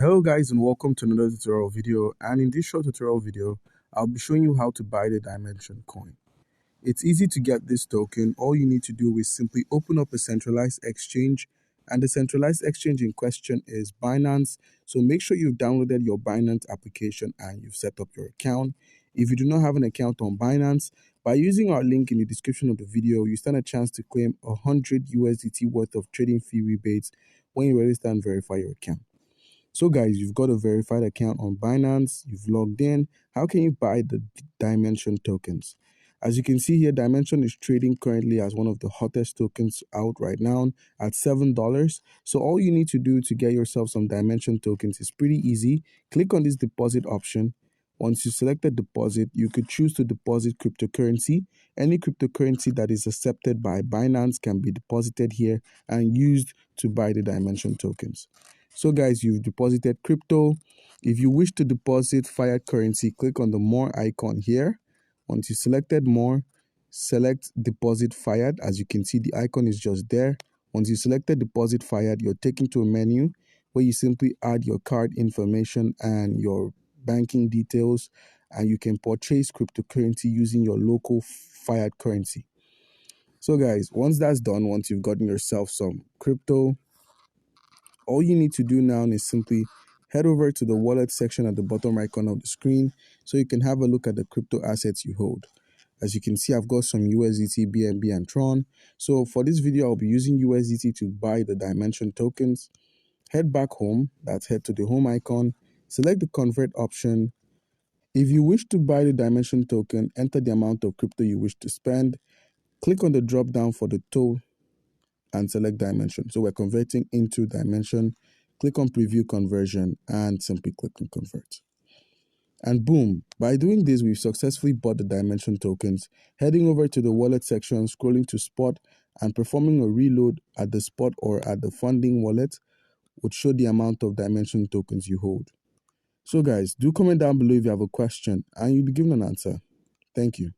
Hello guys, and welcome to another tutorial video. And in this short tutorial video, I'll be showing you how to buy the Dymension coin. It's easy to get this token. All you need to do is simply open up a centralized exchange, and the centralized exchange in question is Binance. So make sure you've downloaded your Binance application and you've set up your account. If you do not have an account on Binance, by using our link in the description of the video, you stand a chance to claim 100 USDT worth of trading fee rebates when you register and verify your account. So guys, you've got a verified account on Binance, you've logged in. How can you buy the Dymension tokens? As you can see here, Dymension is trading currently as one of the hottest tokens out right now at $7. So all you need to do to get yourself some Dymension tokens is pretty easy. Click on this deposit option. Once you select the deposit, you could choose to deposit cryptocurrency. Any cryptocurrency that is accepted by Binance can be deposited here and used to buy the Dymension tokens. So guys, you've deposited crypto. If you wish to deposit fiat currency, click on the more icon here. Once you selected more, select deposit fiat. As you can see, the icon is just there. Once you selected deposit fiat, you're taken to a menu where you simply add your card information and your banking details, and you can purchase cryptocurrency using your local fiat currency. So guys, once that's done, once you've gotten yourself some crypto, all you need to do now is simply head over to the wallet section at the bottom right corner of the screen so you can have a look at the crypto assets you hold. As you can see, I've got some USDT, BNB, and Tron. So for this video, I'll be using USDT to buy the Dymension tokens. Head back home, that's head to the home icon, select the convert option. If you wish to buy the Dymension token, enter the amount of crypto you wish to spend. Click on the drop down for the total and select Dymension. So we're converting into Dymension. Click on preview conversion and simply click on convert. And boom, by doing this, we've successfully bought the Dymension tokens. Heading over to the wallet section, scrolling to spot and performing a reload at the spot or at the funding wallet would show the amount of Dymension tokens you hold. So guys, do comment down below if you have a question and you'll be given an answer. Thank you.